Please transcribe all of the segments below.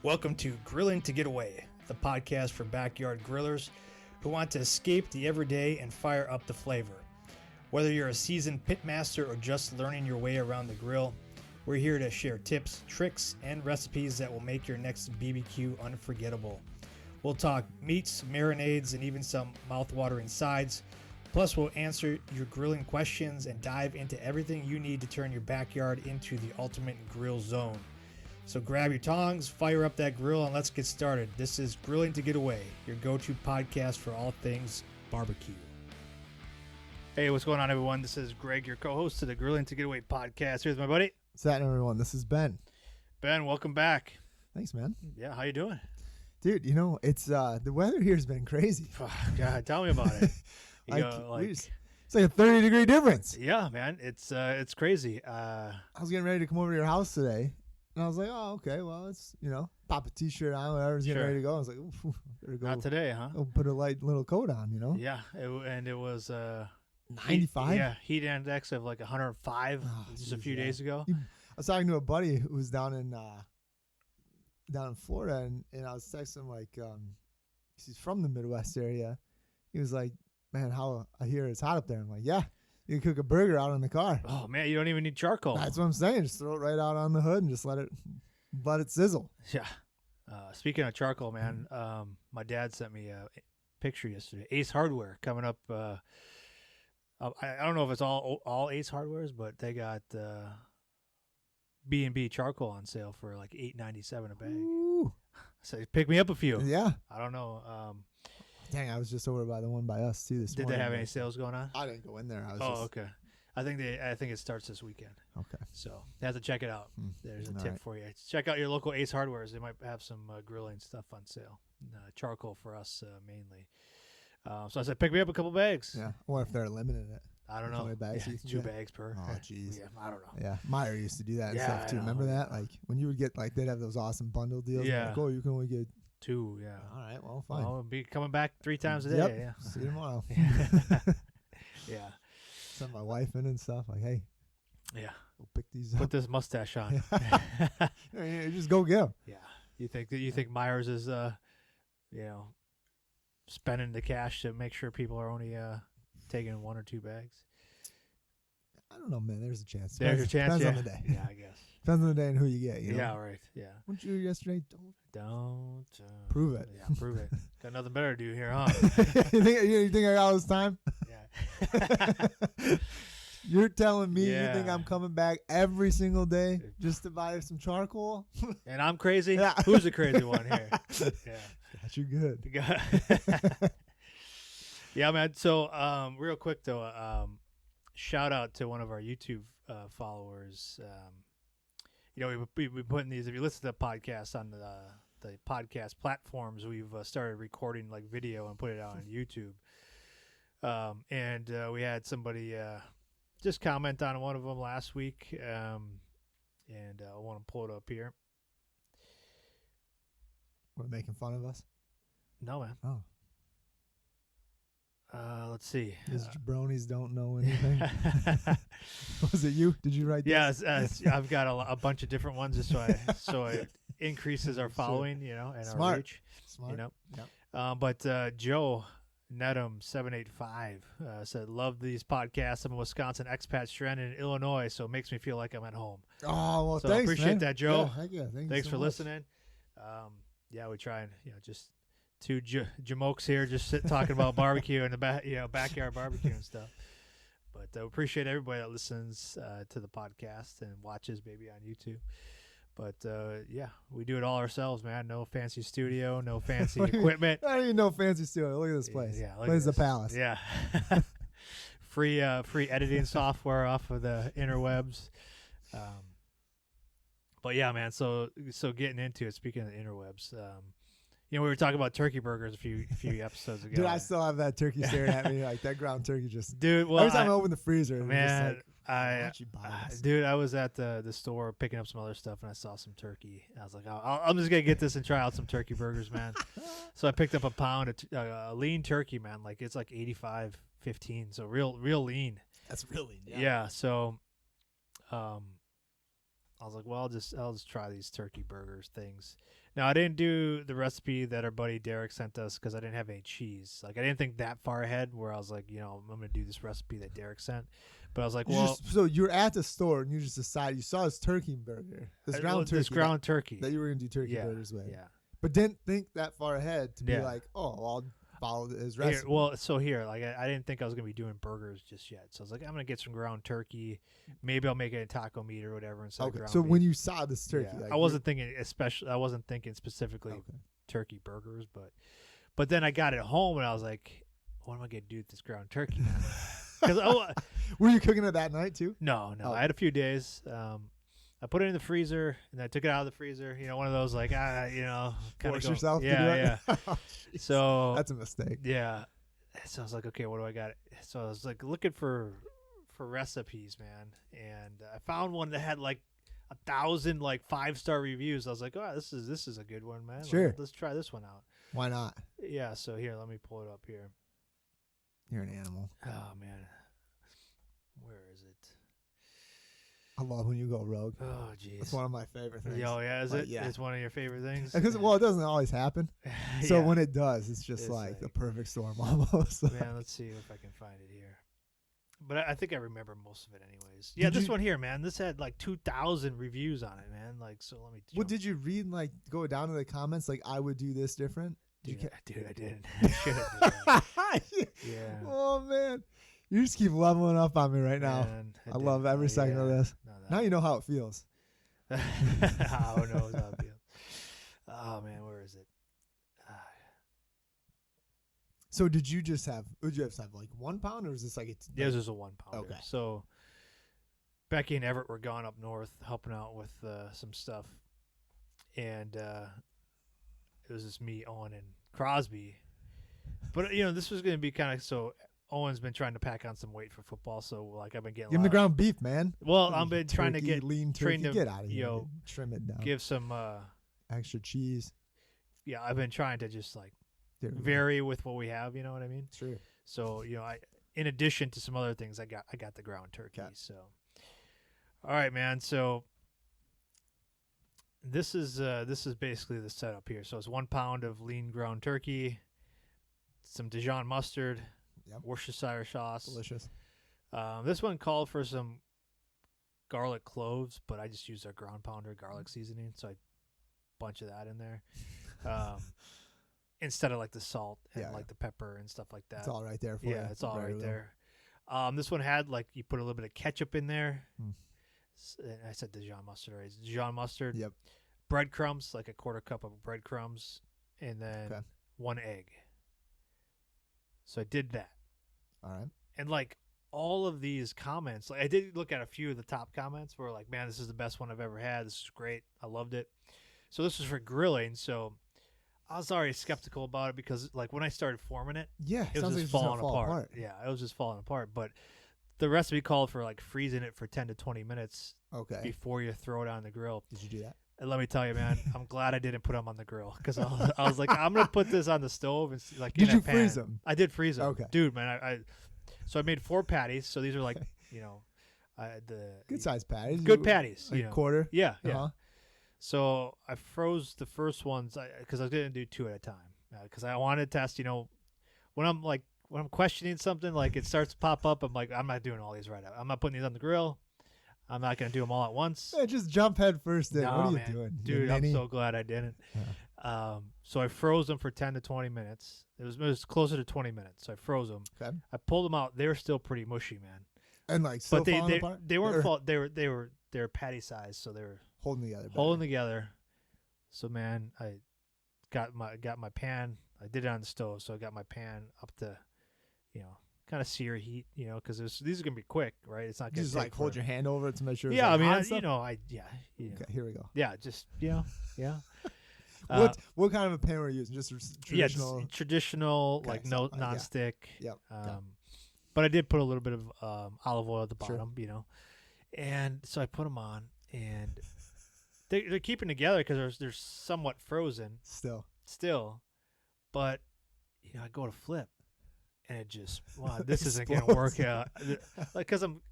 Welcome to Grilling to Get Away, the podcast for backyard grillers who want to escape the everyday and fire up the flavor. Whether you're a seasoned pitmaster or just learning your way around the grill, we're here to share tips, tricks, and recipes that will make your next BBQ unforgettable. We'll talk meats, marinades, and even some mouth-watering sides. Plus, we'll answer your grilling questions and dive into everything you need to turn your backyard into the ultimate grill zone. So grab your tongs, fire up that grill, and let's get started. This is Grilling to Get Away, your go-to podcast for all things barbecue. Hey, what's going on, everyone? This is Greg, your co-host of the Grilling to Get Away podcast. Here's my buddy. What's that, everyone? This is Ben. Ben, welcome back. Thanks, man. Yeah, how you doing? Dude, you know, it's the weather here has been crazy. Oh, God, tell me about it. It's like a 30-degree difference. Yeah, man, it's crazy. I was getting ready to come over to your house today, and I was like, oh, okay, well, it's, pop a T-shirt on, whatever's getting ready to go. I was like, ooh, better go. Not today, huh? Go put a light little coat on, Yeah, it was 95. Yeah, heat index of like 105 just a few days ago. I was talking to a buddy who was down in Florida, and I was texting him like, he's from the Midwest area. He was like, man, how I hear it's hot up there. I'm like, yeah, you can cook a burger out in the car. Oh man, you don't even need charcoal. That's what I'm saying. Just throw it right out on the hood and just let it sizzle. Yeah. Speaking of charcoal, man, my dad sent me a picture yesterday. Ace Hardware coming up. I don't know if it's all Ace Hardwares, but they got B&B charcoal on sale for like $8.97 a bag. Ooh. So pick me up a few. Yeah. I don't know. Dang, I was just over by the one by us too this morning. Did they have any sales going on? I didn't go in there. Okay. I think it starts this weekend. Okay. So you have to check it out. There's a tip for you. Check out your local Ace Hardwares. They might have some grilling stuff on sale. Charcoal for us mainly. So I said, pick me up a couple bags. Yeah. Or if they're limited it. I don't know. How many bags? Yeah, two bags per. Oh, jeez. Yeah, I don't know. Yeah. Meyer used to do that and Yeah, stuff too. Remember that? Like when you would get they'd have those awesome bundle deals. Yeah. Like, oh, you can only get two. Yeah. All right. Well, fine. I'll be coming back 3 times a day. Yep. Yeah. See you tomorrow. Yeah. Send my wife in and stuff. Like, hey. Yeah. Go pick these Put up. this mustache on. Just go get them. Yeah. You think Myers is spending the cash to make sure people are only taking 1 or 2 bags? I don't know, man. There's a chance. There's a chance. Depends on the day. Yeah, I guess. Depends on the day and who you get. Yeah, right. Yeah. What you do yesterday? Don't prove it. Yeah, prove it. Got nothing better to do here, huh? you think I got all this time? Yeah. You're telling me Yeah. you think I'm coming back every single day just to buy some charcoal? And I'm crazy? Yeah. Who's the crazy one here? Yeah. Got you good. Yeah, man. So, real quick though, shout out to one of our YouTube followers. We've been putting these. If you listen to the podcast on the podcast platforms, we've started recording like video and put it out on YouTube. And we had somebody just comment on one of them last week, and I want to pull it up here. What, making fun of us? No, man. Oh. Let's see. These jabronis don't know anything. Was it you? Did you write this? Yes, I've got a bunch of different ones just so it increases our following, and Smart. our reach. Smart. Yep. But Joe Nedham 785 said, "Love these podcasts. I'm a Wisconsin expat stranded in Illinois, so it makes me feel like I'm at home." Oh, well, so thanks, appreciate man. that, Joe. Yeah, heck yeah. Thanks so for much. listening. We try and just 2 jamokes here, just talking about barbecue and the backyard barbecue and stuff. But appreciate everybody that listens to the podcast and watches maybe on YouTube. But we do it all ourselves, man. No fancy studio, no fancy equipment. I don't even know fancy studio. Look at this place. Yeah, Plays the palace. Yeah. Free editing software off of the interwebs. But yeah, man. So getting into it. Speaking of the interwebs, we were talking about turkey burgers a few episodes ago. Dude, I still have that turkey staring at me like that ground turkey just. Dude, well, every time I open the freezer, man, just like, dude, I was at the store picking up some other stuff and I saw some turkey. I was like, I'm just gonna get this and try out some turkey burgers, man. So I picked up a pound of lean turkey, man. Like it's like 85-15, so real lean. That's really Yeah. So, I was like, well, I'll just try these turkey burgers things. Now, I didn't do the recipe that our buddy Derek sent us because I didn't have any cheese. Like, I didn't think that far ahead where I was like, you know, I'm going to do this recipe that Derek sent. But I was like, so you're at the store and you just decided, you saw this turkey burger, this ground turkey that you were going to do turkey burgers with. Yeah. But didn't think that far ahead to be like, oh, well, I'll follow his recipe. Like, I didn't think I was going to be doing burgers just yet. So I was like, I'm going to get some ground turkey. Maybe I'll make it a taco meat or whatever instead of ground beef. When you saw this turkey, I wasn't thinking specifically turkey burgers, but then I got it home and I was like, what am I going to do with this ground turkey now? Were you cooking it that night too? No. I had a few days. I put it in the freezer and I took it out of the freezer. You know, one of those like, force yourself. Yeah. So that's a mistake. Yeah. So I was like, okay, what do I got? So I was like looking for recipes, man, and I found one that had like 1,000 like 5-star reviews. I was like, oh, this is a good one, man. Sure. Let's try this one out. Why not? Yeah. So here, let me pull it up here. You're an animal. Oh man, where is it? I love when you go rogue. Oh jeez, it's one of my favorite things. Oh yeah, is it? Yeah, it's one of your favorite things. Because it doesn't always happen. So when it does, it's just like the perfect storm almost. Man, let's see if I can find it here. But I think I remember most of it anyways. Yeah, this one here, man. This had like 2,000 reviews on it, man. Like, so let me. What did you read? Like, go down to the comments. Like, I would do this different. Dude, I didn't. I should have. Yeah. Oh man, you just keep leveling up on me right now. Man, I love every second of this. Now you know how it feels. Who knows how it feels? Oh man, where is it? So would you have like 1 pound, or is this like yeah, this is a 1 pounder. Okay. So Becky and Everett were gone up north helping out with some stuff, and it was just me, Owen, and Crosby. But you know, this was going to be kind of so. Owen's been trying to pack on some weight for football, so like I've been getting. Give him the ground beef, man. Well, I've been trying to get lean turkey. Get out of here. Trim it down. Give some extra cheese. Yeah, I've been trying to just like vary with what we have. You know what I mean? Sure. So you know, in addition to some other things, I got the ground turkey. Okay. So, all right, man. So this is basically the setup here. So it's 1 pound of lean ground turkey, some Dijon mustard. Yep. Worcestershire sauce. Delicious. This one called for some garlic cloves, but I just used our ground pounder garlic seasoning, so I bunch of that in there instead of like the salt and the pepper and stuff like that. It's all right there for you. Yeah, it's all right there. This one had like you put a little bit of ketchup in there. I said Dijon mustard, right? Dijon mustard. Yep. Breadcrumbs, like a 1/4 cup of breadcrumbs, and then 1 egg. So I did that. All right. And like all of these comments, like I did look at a few of the top comments where like, man, this is the best one I've ever had. This is great. I loved it. So this was for grilling. So I was already skeptical about it because like when I started forming it, it was just falling apart. Yeah, it was just falling apart. But the recipe called for like freezing it for 10 to 20 minutes before you throw it on the grill. Did you do that? And let me tell you, man, I'm glad I didn't put them on the grill because I was like, I'm gonna put this on the stove and like. Did you freeze them? I did freeze them. Okay, dude, man. So I made 4 patties. So these are like, you know, the good size patties. Good patties. Like you know. Quarter. Yeah, yeah. So I froze the first ones because I was gonna do 2 at a time because I wanted to test. You know, when I'm questioning something, like it starts to pop up. I'm like, I'm not doing all these right now. I'm not putting these on the grill. I'm not going to do them all at once. Yeah, just jump head first in. No, what are man. you doing? Dude, I'm so glad I didn't. Yeah. So I froze them for 10 to 20 minutes. It was closer to 20 minutes. So I froze them. Okay. I pulled them out. They were still pretty mushy, man. And like still falling apart? They weren't they were patty size, so they were holding together. Holding together. So man, I got my pan. I did it on the stove, so I got my pan up to, you know, kind of sear heat, you know, because these are gonna be quick, right? It's not gonna just like hold your hand over it to make sure. Yeah, it's like I mean, Okay, here we go. Yeah, just yeah. What kind of a pan were you using? Just traditional. Yeah, traditional, like non-stick. Yeah. But I did put a little bit of olive oil at the bottom, you know, and so I put them on, and they're keeping together because they're somewhat frozen still, but you know, I go to flip. And it just, wow, this isn't going to work out. Like, because I'm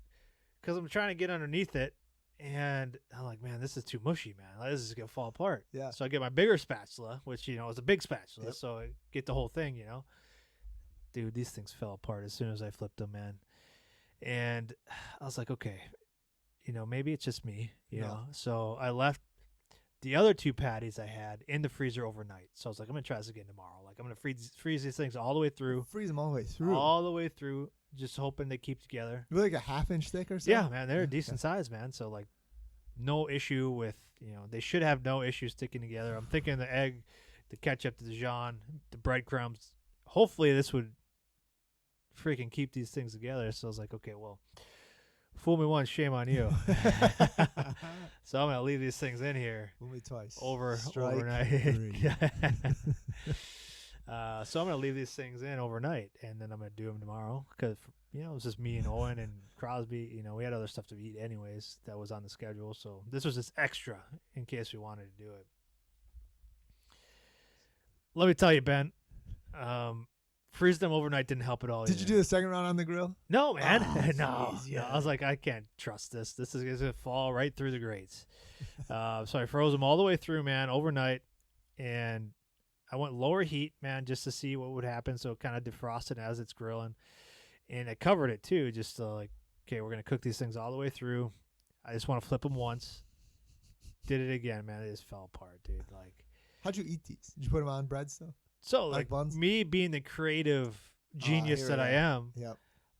trying to get underneath it, And I'm like, man, this is too mushy, man. This is gonna fall apart. Yeah. So I get my bigger spatula, which is a big spatula, Yep. so I get the whole thing. Dude, these things fell apart as soon as I flipped them, man. And I was like, okay, maybe it's just me, know. So I left the other 2 patties I had in the freezer overnight. So I was like, I'm gonna try this again tomorrow. Like I'm gonna freeze these things all the way through. Freeze them all the way through. All the way through, just hoping they keep together. They're like a half-inch thick or something. Yeah, man, they're a decent size, man. So like, no issue with they should have no issue sticking together. I'm thinking the egg, the ketchup, the Dijon, the breadcrumbs. Hopefully this would freaking keep these things together. So I was like, okay, well, fool me once, shame on you. So I'm gonna leave these things in here. Fool me twice. Overnight. So I'm gonna leave these things in overnight, and then I'm gonna do them tomorrow because it was just me and Owen and Crosby. We had other stuff to eat anyways that was on the schedule, so this was just extra in case we wanted to do it. Let me tell you, Ben, freeze them overnight didn't help at all. Did you do the second round on the grill? No, man. No. No. I was like, I can't trust this. This is going to fall right through the grates. So I froze them all the way through, man, overnight. And I went lower heat, man, just to see what would happen. So it kind of defrosted as it's grilling. And I covered it, too, just to like, okay, we're going to cook these things all the way through. I just want to flip them once. Did it again, man. It just fell apart, dude. Like, how'd you eat these? Did you put them on bread still? So, like buns? Me being the creative genius that I am, yep.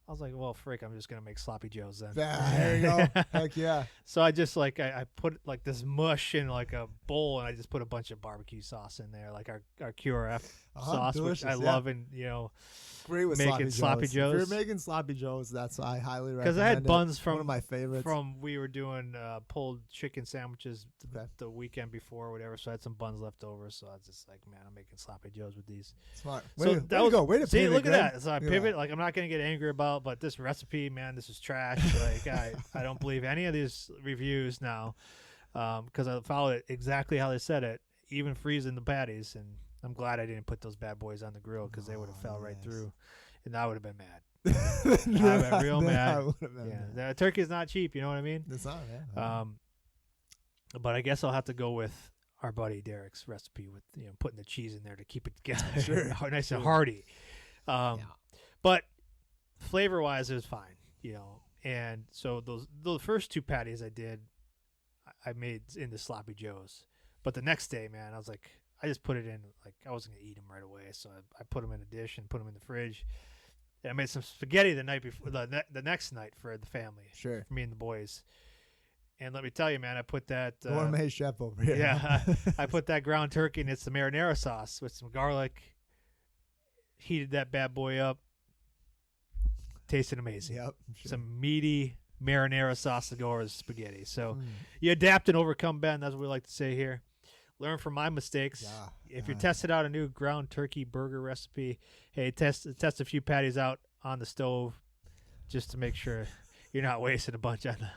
I was like, well, frick, I'm just going to make sloppy joes then. There you go. Heck yeah. So I just I put like this mush in like a bowl, and I just put a bunch of barbecue sauce in there, like our QRF sauce, delicious, which I love, and great with making sloppy joes. If you're making sloppy joes, that's I highly recommend. Because I had buns from one of my favorites. From we were doing pulled chicken sandwiches the weekend before or whatever, so I had some buns left over. So I was just like, man, I'm making sloppy joes with these. Smart. So way to go. Way to see, pivot, look at Greg. that. So I pivot. Like I'm not gonna get angry about, but this recipe, man, this is trash. Like I don't believe any of these reviews now, because I followed it exactly how they said it, even freezing the patties, and I'm glad I didn't put those bad boys on the grill because they would have fell right through, and I would have been mad. I've been real mad. The turkey's not cheap, you know what I mean? It's not, yeah. But I guess I'll have to go with our buddy Derek's recipe with putting the cheese in there to keep it together, Sure. nice and hearty. But flavor wise, it was fine, And so those first 2 patties I did, I made into sloppy joes. But the next day, man, I was like, I just put it in, like I wasn't gonna eat them right away, so I put them in a dish and put them in the fridge. And I made some spaghetti the night before, the next night for the family, sure, for me and the boys. And let me tell you, man, I put that gourmet chef over here. Yeah, I put that ground turkey and it's the marinara sauce with some garlic. Heated that bad boy up. Tasted amazing. Yep. Sure. Some meaty marinara sauce to go over the spaghetti. So you adapt and overcome, Ben. That's what we like to say here. Learn from my mistakes. Yeah, if you're testing out a new ground turkey burger recipe, hey, test a few patties out on the stove just to make sure you're not wasting a bunch on the.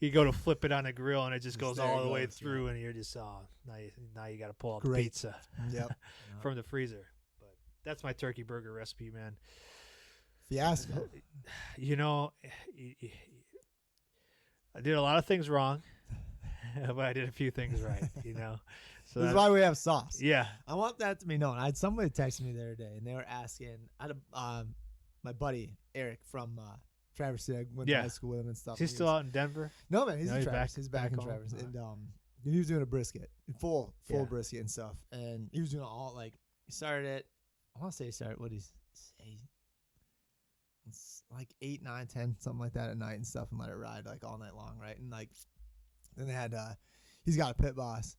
You go to flip it on the grill and it just goes all the way through, and you're just now you got to pull out the pizza from the freezer. But that's my turkey burger recipe, man. Fiasco. I did a lot of things wrong, but I did a few things right. So this is why we have sauce. Yeah, I want that to be known. I had somebody text me the other day, and they were asking. I had my buddy Eric from Traverse City. I went to high school with him and stuff. He's still out in Denver? No, man, he's in Traverse. He's back in Traverse. And he was doing a brisket, full brisket and stuff. And he was doing all he started it. I want to say he started. What did he say? It's like 8, 9, 10, something like that at night and stuff, and let it ride all night long, right? And then they had he's got a pit boss,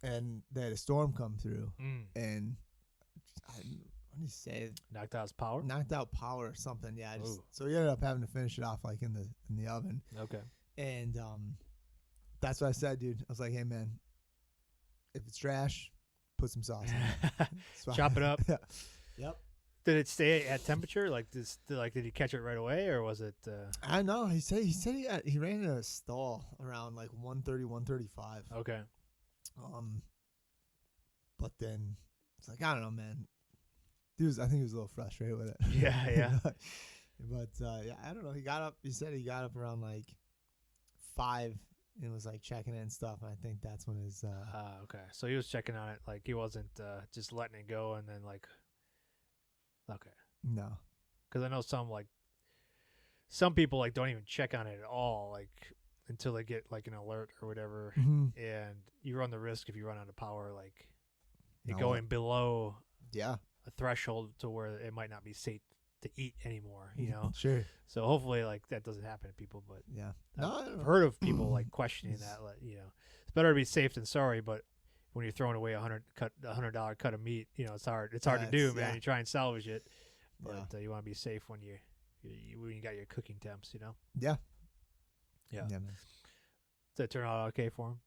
and they had a storm come through, and what did he say? Knocked out his power. Knocked out power or something. Yeah. So he ended up having to finish it off in the oven. Okay. And that's what I said, dude. I was like, hey man, if it's trash, put some sauce in it. Chop it up. Yep. Did it stay at temperature? Did he catch it right away, or was it? I don't know. He said he ran in a stall around 130, 135. Okay. But then it's I don't know, man. I think he was a little frustrated with it. Yeah. But I don't know. He said he got up around 5 and was like checking it and stuff. And I think that's when his Okay. So he was checking on it, like he wasn't just letting it go and then like. Okay. no. Because I know some people like don't even check on it at all, like until they get like an alert or whatever, and you run the risk if you run out of power, like it going below a threshold to where it might not be safe to eat anymore, you know. Sure. So hopefully like that doesn't happen to people, but I've heard of people like questioning that, like, you know, it's better to be safe than sorry, but when you're throwing away $100 cut of meat, you know, it's hard to do, man. You try and salvage it, but you want to be safe when you got your cooking temps, you know. Yeah, man. Did it turn out okay for him?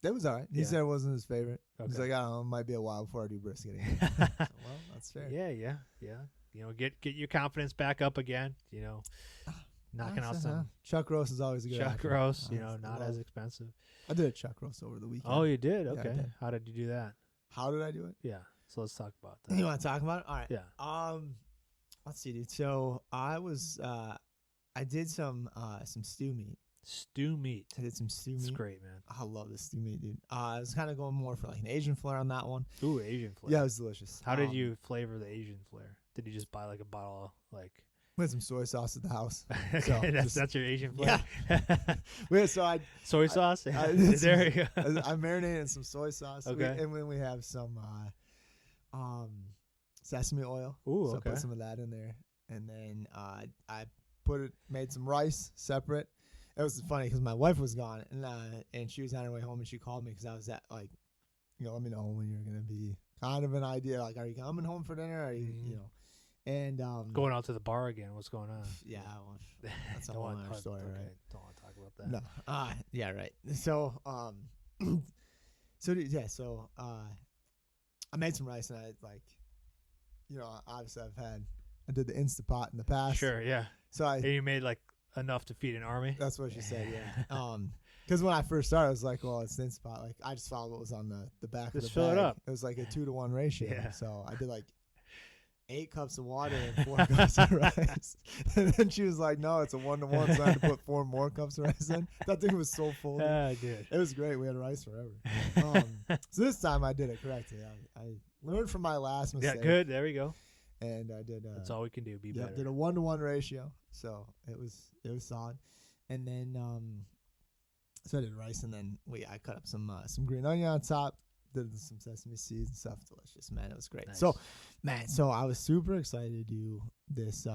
That was all right. He said it wasn't his favorite. Okay. He's like, I don't know, it might be a while before I do brisket again. Well, that's fair. Yeah. You know, get your confidence back up again. You know, knocking out some chuck roast is always a good chuck roast. You know, not as expensive. I did a chuck roast over the weekend. Oh, you did? Yeah, Okay. How did you do that? How did I do it? Yeah. So let's talk about that. You want to talk about it? All right. Yeah. Let's see, dude. So I did some stew meat. Stew meat. I did some stew meat. It's great, man. I love the stew meat, dude. I was kind of going more for like an Asian flair on that one. Ooh, Asian flair. Yeah, it was delicious. How did you flavor the Asian flair? Did you just buy like a bottle of like? We had some soy sauce at the house. Okay, so that's your Asian flair. Yeah. Soy sauce. There you go. I marinated in some soy sauce. Okay. And then we have some sesame oil. Ooh, so okay. I put some of that in there, and then I made some rice separate. It was funny because my wife was gone, and she was on her way home, and she called me because I was at like, let me know when you're gonna be. Kind of an idea, like, are you coming home for dinner? Are you, and going out to the bar again? What's going on? Yeah, that's a whole other story, right? Don't want to talk about that. No, yeah, right. So, I made some rice, and I obviously I did the Instapot in the past. Sure, yeah. So and you made like enough to feed an army. That's what she said, yeah. Because when I first started, I was like, well, it's an Instapot. Like, I just followed what was on the back of the bag. Just fill it up. It was like a 2-to-1 ratio. Yeah. So I did like 8 cups of water and 4 cups of rice. And then she was like, no, it's a 1-to-1, so I had to put 4 more cups of rice in. That thing was so full. Yeah, I did. It was great. We had rice forever. So this time I did it correctly. I learned from my last mistake. Yeah, good. There we go. And I did. That's all we can do. Be better. Did a 1-to-1 ratio. So it was solid. And then so I did rice, and then I cut up some green onion on top. Did some sesame seeds and stuff. Delicious, man. It was great. Nice. So I was super excited to do this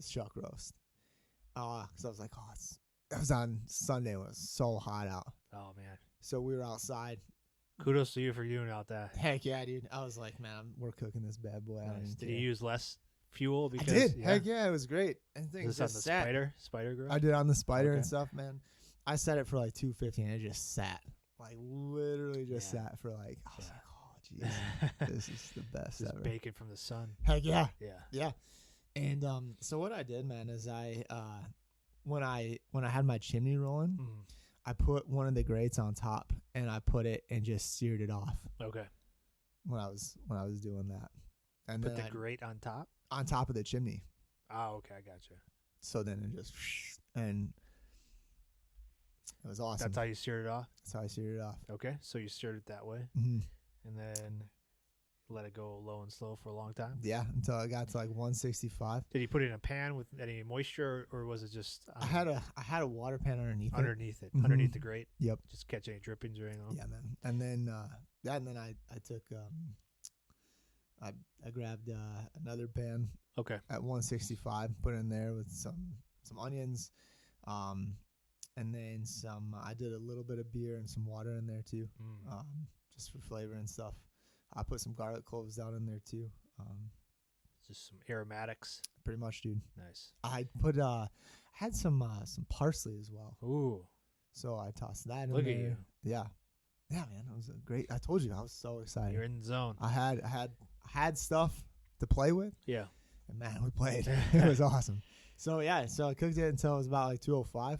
chuck roast. Because I was like, it was on Sunday when it was so hot out. Oh man. So we were outside. Kudos to you for doing out that. Heck yeah, dude. I was like, man, we're cooking this bad boy out. Nice. Did you use less fuel? Because, I did. Yeah. Heck yeah, it was great. And things on the spider grill? I did on the spider and stuff, man. I set it for like 250, and it just sat. Like literally just sat for like, I was like, oh, jeez, this is the best just ever. Bacon from the sun. Heck yeah. Yeah. And so what I did, man, is when I had my chimney rolling, I put one of the grates on top, and I put it and just seared it off. Okay. When I was doing that, and put the grate on top. On top of the chimney. Oh, okay, I gotcha. So then it just and it was awesome. That's how you seared it off? That's how I seared it off. Okay, so you seared it that way. Mm-hmm. And then let it go low and slow for a long time? Yeah, until I got to like 165. Did you put it in a pan with any moisture, or was it just... I had a water pan underneath it. Mm-hmm. Underneath the grate? Yep. Just catch any drippings or anything? Yeah, man. And then I took... I grabbed another pan. Okay. At 165, put it in there with some onions, and then some. I did a little bit of beer and some water in there too, just for flavor and stuff. I put some garlic cloves down in there too. Just some aromatics. Pretty much, dude. Nice. I had some parsley as well. Ooh. So I tossed that in there. Look at you. Yeah. Yeah, man, it was a great. I told you, I was so excited. You're in the zone. I had stuff to play with. Yeah. And man, we played. It was awesome. So yeah, so I cooked it until it was about like 2:05.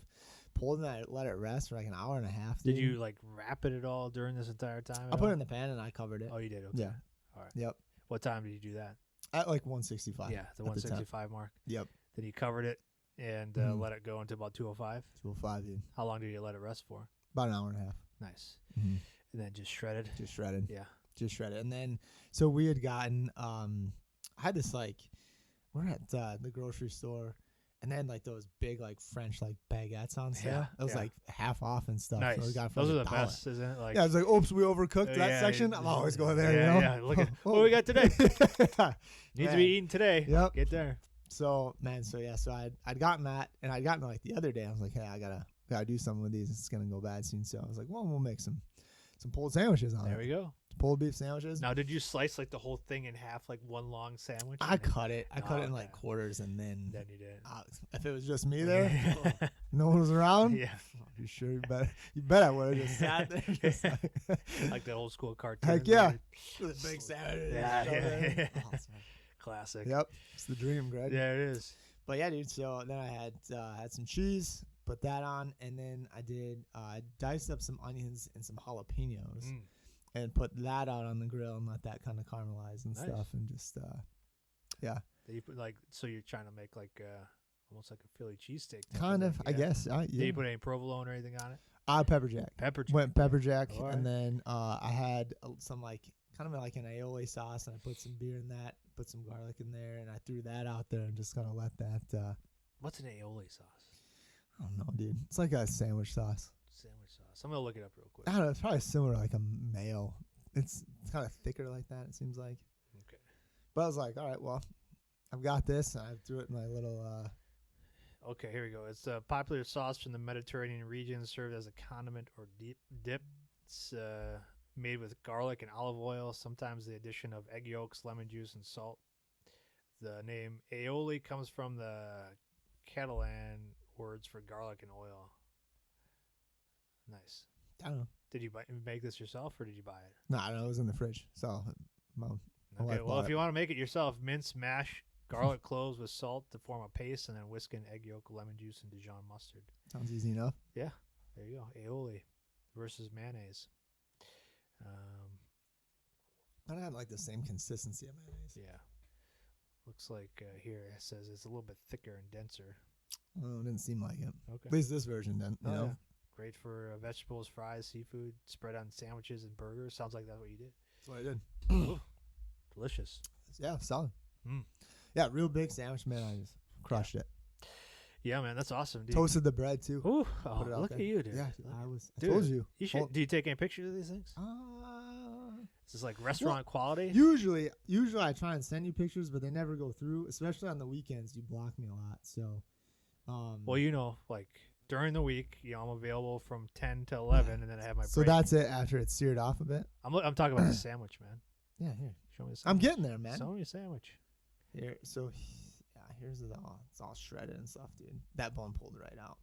Pulled it and I let it rest for like an hour and a half. Did you like wrap it at all during this entire time? I put it in the pan and I covered it. Oh, you did? Okay. Yeah. All right. Yep. What time did you do that? At like 165. Yeah, the 165 mark. Yep. Then you covered it and let it go until about 205. 205, dude. How long do you let it rest for? About an hour and a half. Nice. Mm-hmm. And then just shredded. Yeah. Just shredded. And then, so we had gotten, I had this like, we're at the grocery store, and then like those big like French like baguettes on sale. Yeah, it was like half off and stuff. Nice. So we got it for Those are like the $1. best, isn't it? Like, Yeah, I was like, oops, we overcooked that section. I'm always going there, you know? Yeah, look at what we got today. Needs to be eaten today. Yep. Get there. So I'd gotten that, and I'd gotten like the other day. I was like, hey, I gotta do something with these. It's gonna go bad soon. So I was like, well, we'll make some pulled sandwiches on it. There we go. Pulled beef sandwiches. Now, did you slice like the whole thing in half, like one long sandwich? I cut it. I cut it in like quarters, and then you did. If it was just me there, no one was around. Yeah, you sure? You bet I would have just sat there, just like the old school cartoon. Heck yeah, the big sandwich. Yeah. Classic. Yep, it's the dream, Greg. Yeah, it is. But yeah, dude. So then I had some cheese, put that on, and then I diced up some onions and some jalapenos, and put that out on the grill and let that kind of caramelize and stuff, and just yeah. You put so you're trying to make like almost like a Philly cheesesteak. Kind of, I guess. Yeah. Did you put any provolone or anything on it? Pepper jack. Went pepper jack, right. And then I had some like kind of like an aioli sauce, and I put some beer in that, put some garlic in there, and I threw that out there and just kind of let that. What's an aioli sauce? I don't know, dude. It's like a sandwich sauce. I'm gonna look it up real quick. I don't know. It's probably similar to like a mayo. It's kind of thicker like that. It seems like. Okay. But I was like, all right, well, I've got this, and I threw it in my little. Okay, here we go. It's a popular sauce from the Mediterranean region, served as a condiment or dip. It's made with garlic and olive oil, sometimes the addition of egg yolks, lemon juice, and salt. The name aioli comes from the Catalan words for garlic and oil. Nice. I don't know. Did you make this yourself, or did you buy it? No, I don't know. It was in the fridge. So, okay. Well, if you want to make it yourself, mince, mash garlic cloves with salt to form a paste, and then whisk in egg yolk, lemon juice, and Dijon mustard. Sounds easy enough. Yeah. There you go. Aioli versus mayonnaise. I don't have like the same consistency of mayonnaise. Yeah. Looks like here it says it's a little bit thicker and denser. Oh, it didn't seem like it. Okay. At least this version didn't. You know? Yeah. Great for vegetables, fries, seafood, spread on sandwiches and burgers. Sounds like that's what you did. That's what I did. Ooh, delicious. Yeah, solid. Yeah, real big sandwich, man. I just crushed it. Yeah, man, that's awesome, dude. Toasted the bread too. Ooh, look at you, dude. Yeah, I told you. You should. Do you take any pictures of these things? Is this like restaurant quality? Usually I try and send you pictures, but they never go through. Especially on the weekends, you block me a lot. So, well, like during the week, I'm available from 10 to 11, and then I have my break. So that's it after it's seared off a bit. I'm talking about the sandwich, man. Yeah, here. Show me the sandwich. I'm getting there, man. Show me a sandwich. Here, so here's it's all shredded and stuff, dude. That bone pulled right out.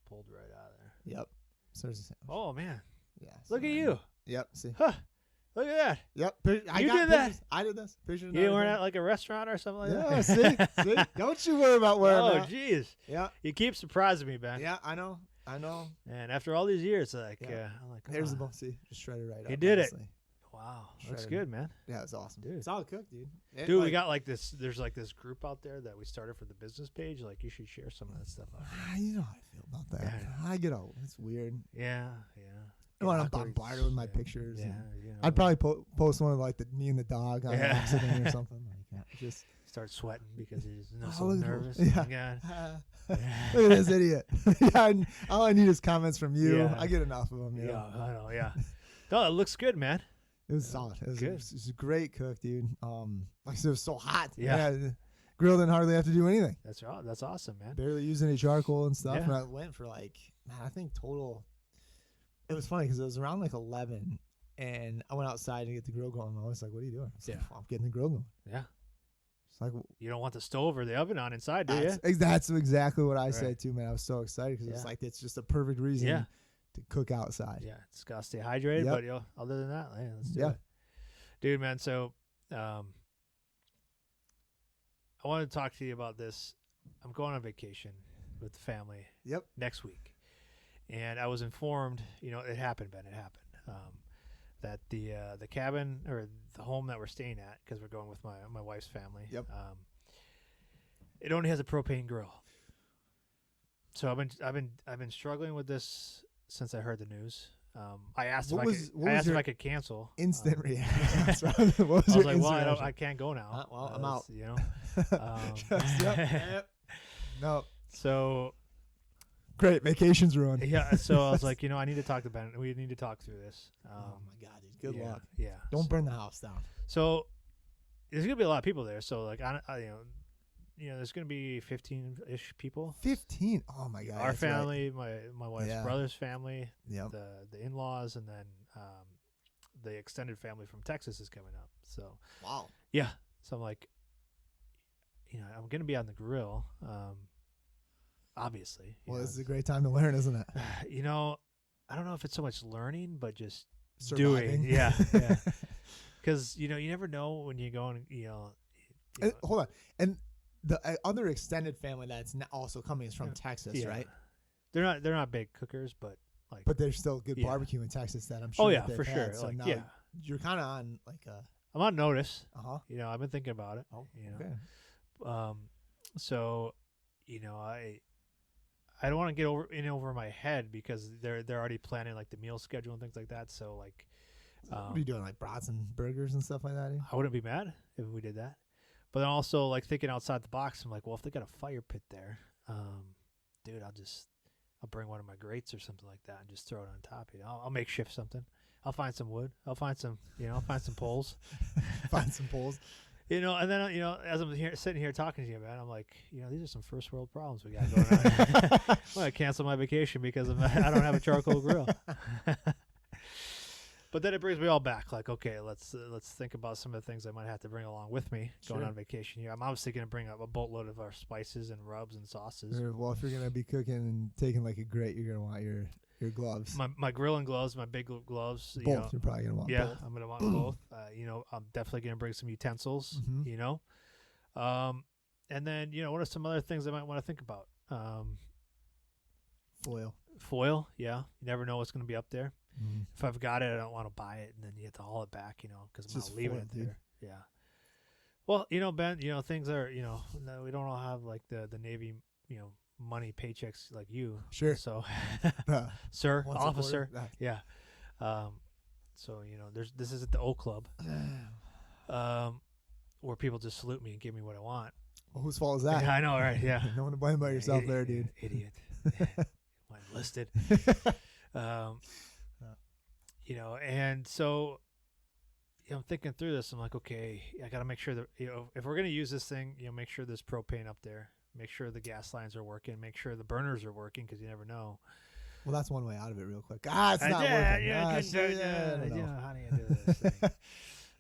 Pulled right out of there. Yep. So there's a sandwich. Oh man. Yeah. Look at you. Yep. See. Huh. Look at that. Yep. You did that. I did this. Picture. You weren't at like a restaurant or something like that. See. Don't you worry about where. Oh, jeez. Yeah. You keep surprising me, Ben. Yeah, I know. And after all these years, I'm like, here's the bone. See, just shredded right up. He did honestly. it. Wow, looks good, man. Yeah, it's awesome, dude. It's all cooked, dude. Dude, we got like this. There's like this group out there that we started for the business page. Like, you should share some of that stuff out there. You know how I feel about that. Yeah. I get old. It's weird. Yeah. When I'm bombarded with my pictures. Yeah, I'd probably post one of like me and the dog on accident or something like that. Just start sweating because he's so nervous. Yeah. Look at this idiot. All I need is comments from you. Yeah. I get enough of them. Yeah, I know. Yeah. No, it looks good, man. It was solid. It was a great cook, dude. Like I said, it was so hot. Yeah. Grill didn't hardly have to do anything. That's right. That's awesome, man. Barely used any charcoal and stuff. Yeah. And I went for like, man, I think total. It was funny because it was around like 11, and I went outside to get the grill going. I was like, "What are you doing?" I was like, I'm getting the grill going. Yeah. It's like you don't want the stove or the oven on inside, do you? That's exactly what I said too, man. I was so excited because it's like it's just a perfect reason to cook outside. Yeah, it's gotta stay hydrated. But other than that, let's do it. Dude, man. So, I wanted to talk to you about this. I'm going on vacation with the family. Yep. Next week. And I was informed, it happened, Ben. It happened that the cabin or the home that we're staying at, because we're going with my wife's family. Yep. it only has a propane grill. So I've been struggling with this since I heard the news. I asked if I could cancel. Instant reaction. What was I was like, well, I can't go now. I'm out. You know. No. So. Great, vacation's ruined. Yeah. So I was like, I need to talk to Ben. We need to talk through this. Oh my God, dude. Good luck. Yeah. Don't burn the house down. So there's gonna be a lot of people there. So like, there's gonna be 15-ish people. 15. Oh my God. Our family, right. my wife's brother's family, yep. the in-laws, and then the extended family from Texas is coming up. So wow. Yeah. So I'm like, I'm gonna be on the grill. Obviously. Well, this is a great time to learn, isn't it? I don't know if it's so much learning, but just surviving. Doing. Yeah. Yeah. Because you never know when you go and and, hold on, and the other extended family that's also coming is from Texas, right? They're not big cookers, but but there's still good barbecue in Texas that I'm sure. Oh yeah, that for sure. So now you're kind of on I'm on notice. Uh-huh. I've been thinking about it. Oh, okay. So I don't want to get over my head because they're already planning like the meal schedule and things like that. So like, what are you doing, like brats and burgers and stuff like that? I wouldn't be mad if we did that. But then also like thinking outside the box, I'm like, well, if they got a fire pit there, dude, I'll bring one of my grates or something like that and just throw it on top. I'll makeshift something. I'll find some wood. I'll find some poles. Find some poles. And then as I'm sitting here talking to you, man, I'm like, these are some first world problems we got going on. I'm gonna cancel my vacation because I don't have a charcoal grill. But then it brings me all back. Like, okay, let's think about some of the things I might have to bring along with me going on vacation here. I'm obviously gonna bring up a boatload of our spices and rubs and sauces. Well, if you're gonna be cooking and taking like a grate, you're gonna want your gloves. My grilling gloves, my big gloves. Both. You're probably gonna want both. I'm gonna want both. I'm definitely gonna bring some utensils. Mm-hmm. And then what are some other things I might want to think about? Foil. Yeah, you never know what's gonna be up there. Mm-hmm. If I've got it, I don't want to buy it, and then you have to haul it back. Because I'm not leaving it there. Dude. Yeah. Well, Ben, things are we don't all have like the Navy money paychecks like you. Sure. So sir, officer. Yeah. So this isn't the O Club where people just salute me and give me what I want. Well, whose fault is that? Yeah, I know, right? Yeah. No one to blame by yourself there, dude. Idiot. I'm enlisted. And so I'm thinking through this. I'm like, okay, I got to make sure that if we're gonna use this thing, make sure there's propane up there. Make sure the gas lines are working. Make sure the burners are working because you never know. Well, that's one way out of it real quick. It's not working. How do you do this thing?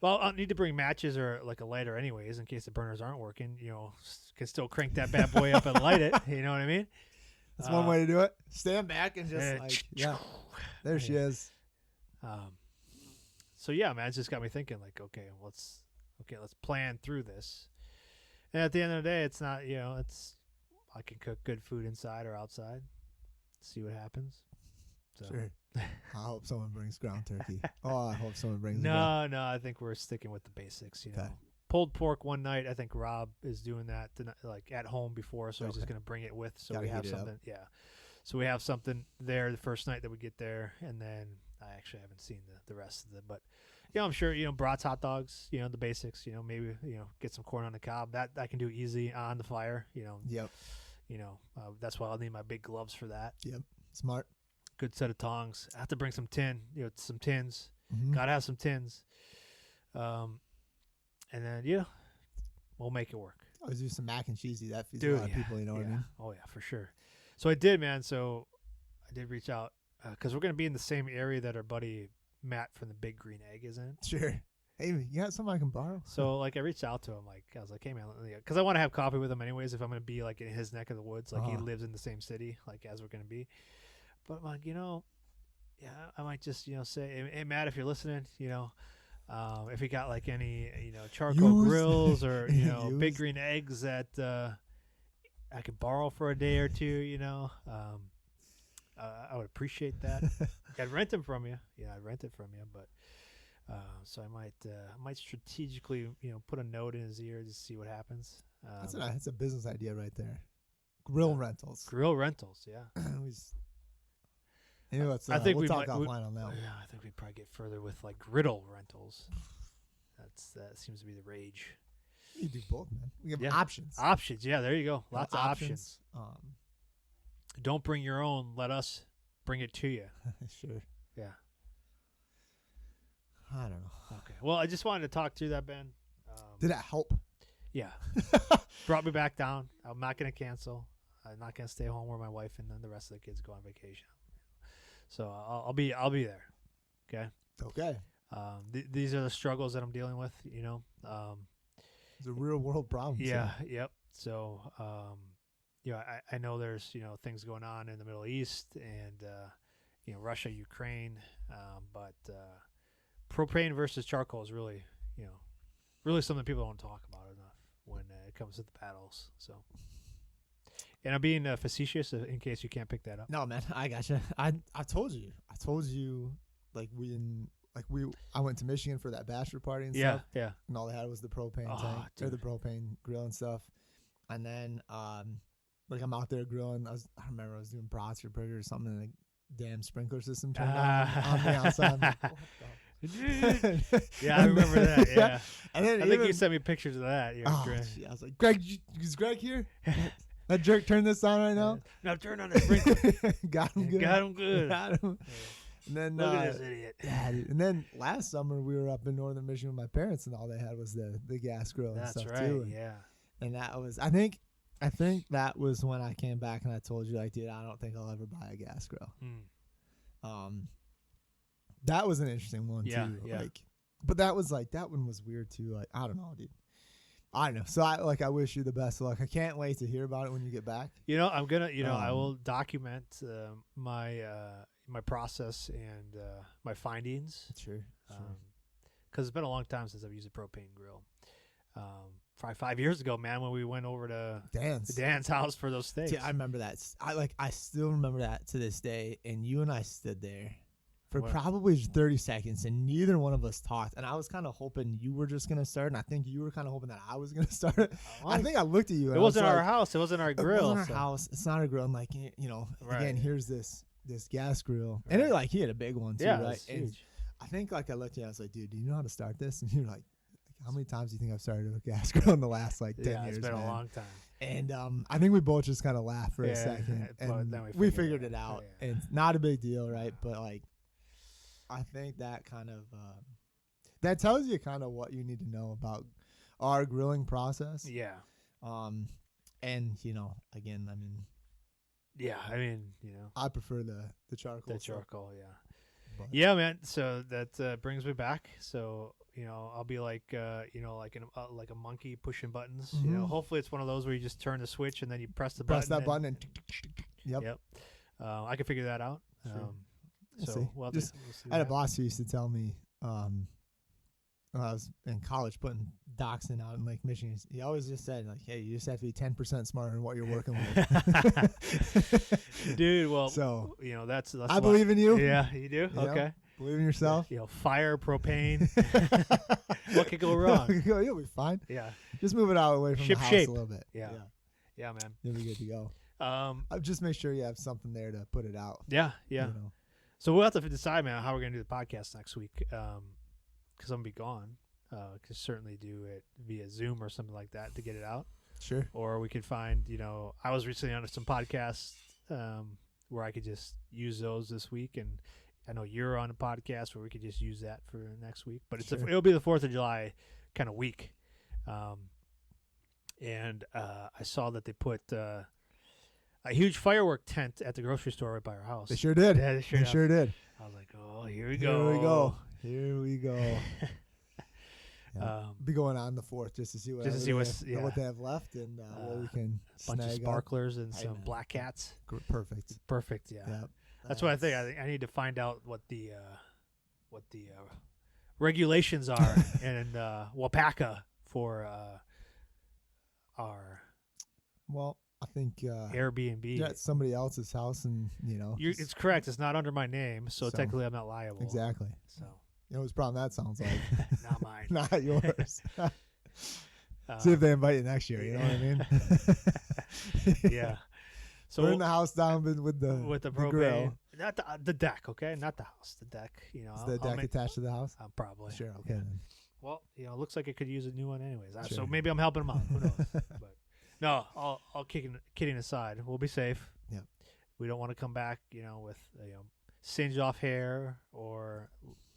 Well, I'll need to bring matches or like a lighter anyways in case the burners aren't working. Can still crank that bad boy up and light it. You know what I mean? That's one way to do it. Stand back and just there she is. So yeah, man, it's just got me thinking like, okay, let's plan through this. And at the end of the day, it's not, I can cook good food inside or outside. See what happens. So. Sure. I hope someone brings ground turkey. I hope someone brings. No, I think we're sticking with the basics. Okay. Pulled pork one night. I think Rob is doing that like at home before, so he's just gonna bring it with. So we have something. Yeah. So we have something there the first night that we get there, and then I actually haven't seen the rest of it, but. I'm sure, brats, hot dogs, the basics, maybe, get some corn on the cob. That I can do easy on the fire, Yep. That's why I'll need my big gloves for that. Yep. Smart. Good set of tongs. I have to bring some some tins. Mm-hmm. Gotta have some tins. And then, we'll make it work. Always do some mac and cheesy. That feeds a lot of people, you know what I mean? Oh, yeah, for sure. So I did, man. So I did reach out because we're going to be in the same area that our buddy Matt from the Big Green Egg is in. Sure. Hey, you got something I can borrow? So I reached out to him. I was like, hey man, because I want to have coffee with him anyways. If I'm going to be like in his neck of the woods, like he lives in the same city, like as we're going to be. But I'm like, I might just say, hey Matt, if you're listening, if you got like any charcoal grills or Big Green Eggs that I could borrow for a day or two, I would appreciate that. I'd rent them from you. Yeah, I'd rent it from you. But So I might strategically, put a note in his ear to see what happens. That's a business idea right there. Grill rentals. Grill rentals, yeah. Anyway, I think we'll talk offline on that one. Yeah, I think we'd probably get further with like griddle rentals. That seems to be the rage. You do both, man. We have options. Options, yeah. There you go. Lots of options. Don't bring your own. Let us bring it to you. Sure. Yeah. I don't know. Okay. Well, I just wanted to talk through that, Ben. Did that help? Yeah. Brought me back down. I'm not going to cancel. I'm not going to stay home where my wife and then the rest of the kids go on vacation. So I'll be there. Okay. Okay. These are the struggles that I'm dealing with. It's a real world problem. Yeah. So. Yep. So, I know there's things going on in the Middle East and Russia, Ukraine, but propane versus charcoal is really really something people don't talk about enough when it comes to the battles. So, and I'm being facetious in case you can't pick that up. No, man, I gotcha. I told you, I went to Michigan for that bachelor party and stuff. Yeah. And all they had was the propane tank or the propane grill and stuff. And then, I'm out there grilling. I remember I was doing brats or burger or something, and the damn sprinkler system turned on the outside. I'm like, what the Yeah, I remember that. Yeah. And then I think you sent me pictures of that. I was like, Greg, is Greg here? That jerk turn this on right now? Now turn on the sprinkler. Got him good. Got him good. Got him. Yeah. And then look at this idiot. Yeah, dude. And then last summer we were up in northern Michigan with my parents, and all they had was the gas grill and stuff too. And, yeah. And that was, I think that was when I came back and I told you, like, dude, I don't think I'll ever buy a gas grill. That was an interesting one too. Yeah. Like, but that was like, that one was weird too. Like, I don't know, dude. I don't know. So I wish you the best of luck. I can't wait to hear about it when you get back. I'm gonna, I will document my process and my findings. Sure. Because it's been a long time since I've used a propane grill. Probably 5 years ago, man, when we went over to Dan's house for those steaks. Yeah, I remember that. I still remember that to this day. And you and I stood there for probably 30 seconds, and neither one of us talked. And I was kind of hoping you were just gonna start, and I think you were kind of hoping that I was gonna start it. I think I looked at you. And it wasn't our house. It wasn't our grill. It wasn't our house. It's not our grill. I'm like, again, here's this gas grill, right. And he had a big one too, right? It's huge. I think I looked at you. I was like, dude, do you know how to start this? And you're like, how many times do you think I've started a gas grill in the last 10 years? It's been a long time. And I think we both just kind of laughed for a second, and then we figured it out. Yeah. And it's not a big deal, right? But I think that kind of that tells you kind of what you need to know about our grilling process. Yeah. And again, I mean. Yeah, I prefer the charcoal. The charcoal, yeah. But. Yeah, man. So that brings me back. So I'll be like like a monkey pushing buttons. Mm-hmm. Hopefully it's one of those where you just turn the switch and then you press the button. Press that button and yep. I can figure that out. Sure. We'll see. I had a boss who used to tell me when I was in college putting dachshund out in Lake Michigan. He always just said, like, hey, you just have to be 10% smarter in what you're working with. Dude, well, so that's I believe in you. Yeah, you do? Okay. Believe in yourself. Fire, propane. What could go wrong? You'll be fine. Yeah. Just move it out away from the house a little bit. Yeah, man. You'll be good to go. Just make sure you have something there to put it out. Yeah. So we'll have to decide, man, how we're going to do the podcast next week. Because I'm going to be gone. Could certainly do it via Zoom or something like that to get it out. Sure. Or we could find, I was recently on some podcasts where I could just use those this week. And I know you're on a podcast where we could just use that for next week. But it'll be the 4th of July kind of week. And I saw that they put a huge firework tent at the grocery store right by our house. They sure did. Yeah, they sure did. I was like, oh, here we go. Here we go. Be going on the 4th just to see what they have left and what we can a bunch of sparklers and some black cats. Perfect. Yeah. Yep. That's what I think. I need to find out what the regulations are in Wapaka for our. Well, I think Airbnb. You're at somebody else's house, and it's correct. It's not under my name, so technically I'm not liable. Exactly. So You know whose problem that sounds like? Not mine. Not yours. See if they invite you next year. You know what I mean? Yeah. So burn the house down with the propane, grill. not the deck, okay, not the house, the deck. You know, Is the deck attached to the house? Probably. Sure. Okay. Then. Well, you know, it looks like it could use a new one anyways. Sure. So maybe I'm helping him out. Who knows? But no, all kidding aside, we'll be safe. Yeah. We don't want to come back, you know, with singed off hair or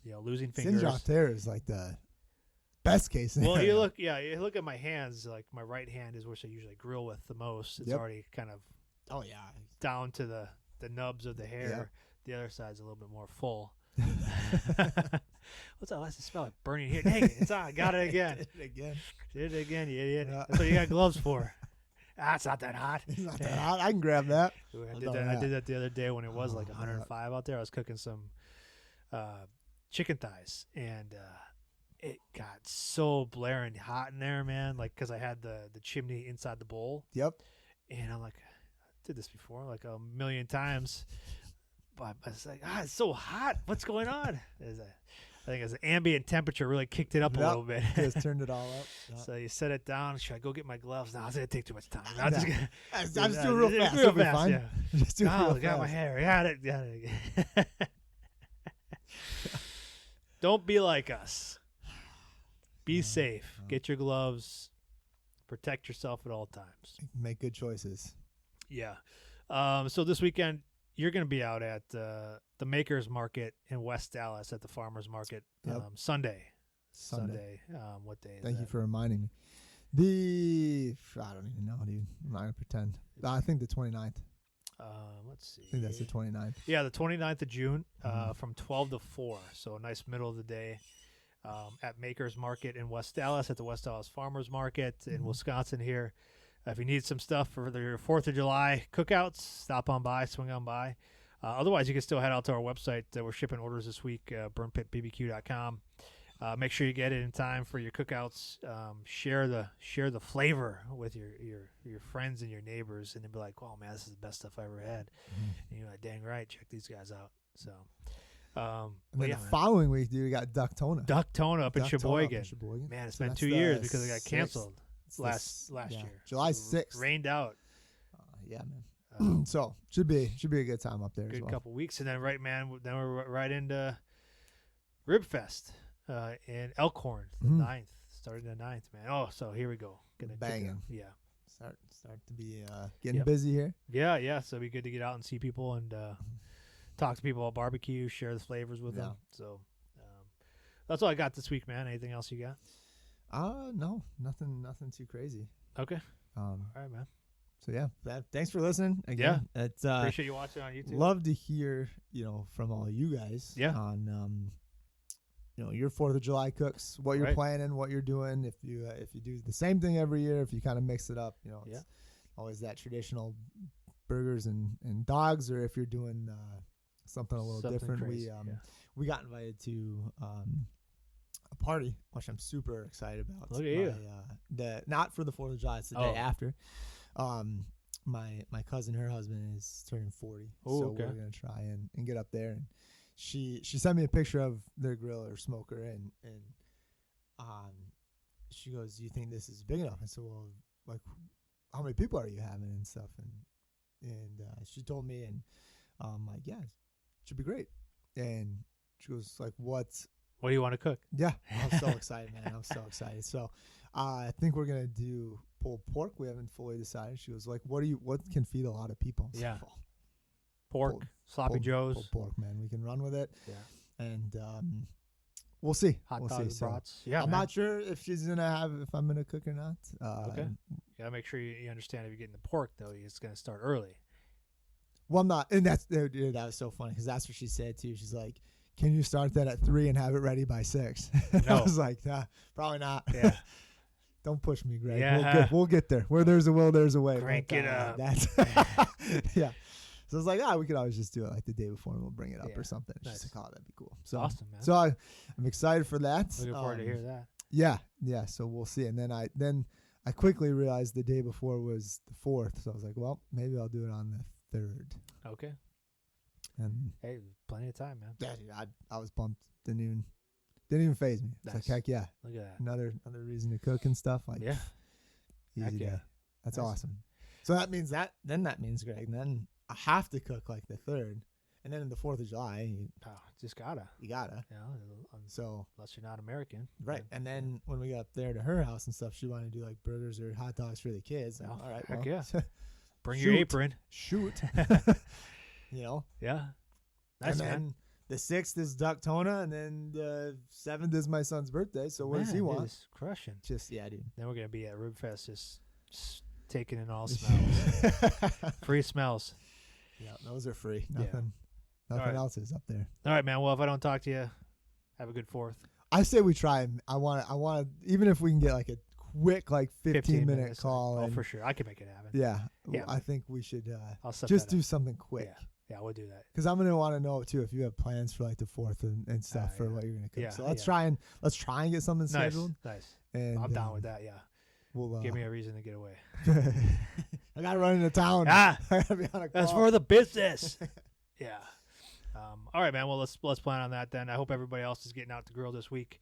losing fingers. Singed off hair is like the best case scenario. Well, you look at my hands. Like my right hand is which I usually grill with the most. It's already kind of down to the nubs of the hair. Yep. The other side's a little bit more full. What's that? What's the smell like burning here? Dang it, it's on. Got it again. Did it again, you idiot. Yeah. That's what you got gloves for. It's not that hot. It's not that hot. I can grab that. I did that the other day when it was like 105 out there. I was cooking some chicken thighs, and it got so blaring hot in there, man. Like, because I had the chimney inside the bowl. Yep. And I'm like, I did this before like a million times. But I was like, it's so hot. What's going on? I think as the ambient temperature really kicked it up a little bit. Just turned it all up. Yep. So you set it down. Should I go get my gloves? No, it's going to take too much time. I'm just doing real fast. Real fast, fine. yeah. Just do real fast. Got my hair. Got it. Don't be like us. Be safe. Get your gloves. Protect yourself at all times. Make good choices. Yeah. So this weekend, you're going to be out at the Makers Market in West Dallas at the Farmers Market Sunday. What day is Thank that? you for reminding me. I don't even know, dude. I'm not going to pretend. I think the 29th. Let's see. I think that's the 29th. Yeah, the 29th of June from 12 to 4. So a nice middle of the day at Makers Market in West Dallas at the West Dallas Farmers Market in Wisconsin here. If you need some stuff for your 4th of July cookouts, stop on by, swing on by. Otherwise, you can still head out to our website. We're shipping orders this week, burnpitbbq.com. Make sure you get it in time for your cookouts. Share the flavor with your friends and your neighbors, and they'll be like, "Oh man, this is the best stuff I ever had." And you're like, "Dang right, check these guys out." So, and then the following week, dude, we got Duck Tona up in Sheboygan. Man, it's been 2 years because it got canceled last year. July 6th. Rained out. Yeah, man. So should be a good time up there. Good as well. Couple weeks, and then then we're right into Rib Fest in Elkhorn, the 9th, starting the 9th, man. Oh, so here we go. Banging. Yeah. Start to be getting busy here. Yeah. So it'd be good to get out and see people and talk to people about barbecue, share the flavors with them. So that's all I got this week, man. Anything else you got? No, nothing too crazy. Okay. All right, man. So yeah, thanks for listening again. Yeah. It's appreciate you watching on YouTube. Love to hear, from all you guys. Yeah. On your 4th of July cooks, what you're planning, what you're doing. If you do the same thing every year, if you kind of mix it up, it's always that traditional burgers and dogs, or if you're doing something a little different. Crazy. We got invited to a party, which I'm super excited about. Look at you. Not for the 4th of July, it's the day after. My cousin, her husband is turning 40, so we're gonna try and get up there. And she sent me a picture of their grill or smoker, and she goes, "Do you think this is big enough?" I said, "Well, like, how many people are you having and stuff?" And she told me, and I'm like, "Yeah, it should be great." And she goes, "Like, what do you want to cook?" Yeah, I'm so excited, man. I'm so excited. So I think we're gonna do pulled pork. We haven't fully decided. She was like, "What can feed a lot of people?" Yeah, like, pork, sloppy joes, pulled pork, man. We can run with it. Yeah, and we'll see. Hot dogs, brats. Yeah, I'm not sure if I'm gonna cook or not. Okay, you gotta make sure you understand if you're getting the pork though. It's gonna start early. Well, I'm not, and that was so funny because that's what she said too. She's like, "Can you start that at 3 and have it ready by 6?" No. I was like, nah, probably not. Yeah. Don't push me, Greg. Yeah. We'll get there. Where there's a will, there's a way. Crank it up. Yeah. So I was like, we could always just do it like the day before and we'll bring it up or something. Nice. She's like, that'd be cool. So awesome, man. So I'm excited for that. Looking forward to hear that. Yeah. So we'll see. And then I quickly realized the day before was the 4th. So I was like, well, maybe I'll do it on the 3rd. Okay. And hey, plenty of time, man. Yeah, dude, I was pumped to noon. Didn't even faze me. It's Nice. like, heck yeah. Look at that. Another reason to cook and stuff. Like, Yeah. Heck easy yeah. day. That's Nice. awesome. So that means Greg, then I have to cook like the 3rd. And then in the 4th of July, Oh, just gotta. you gotta. You know, So, unless you're not American. right. And then when we got up there to her house and stuff, she wanted to do like burgers or hot dogs for the kids. Oh, all right. heck well, yeah. Bring your shoot. apron. Shoot. You know? Yeah. Nice, and then man. the 6th is Ducktona, and then the 7th is my son's birthday. So what does he Man, want? it's crushing. Just, yeah, dude. Then we're going to be at Ribfest just taking in all smells. Free smells. Yeah, those are free. Yeah. Nothing right. else is up there. All right, man. Well, if I don't talk to you, have a good 4th. I say we try. I want to, even if we can get like a quick, like 15-minute minutes. call. Oh, and, for sure. I can make it happen. yeah, Yeah. I think we should I'll set just that do up. something quick. Yeah, we'll do that. Because I'm gonna want to know too if you have plans for like the 4th and stuff for yeah. what you're gonna cook. Yeah, So let's yeah. try and get something scheduled. Nice. And I'm down with that, yeah. We'll Give me a reason to get away. I gotta run into town. Ah! I gotta be on a call. That's for the business. Yeah. All right, man. Well, let's plan on that then. I hope everybody else is getting out to grill this week.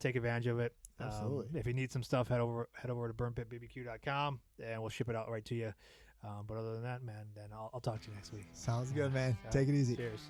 Take advantage of it. Absolutely. If you need some stuff, head over to burnpitbbq.com and we'll ship it out right to you. But other than that, man, then I'll talk to you next week. Sounds good, man. Yeah. Take it easy. Cheers.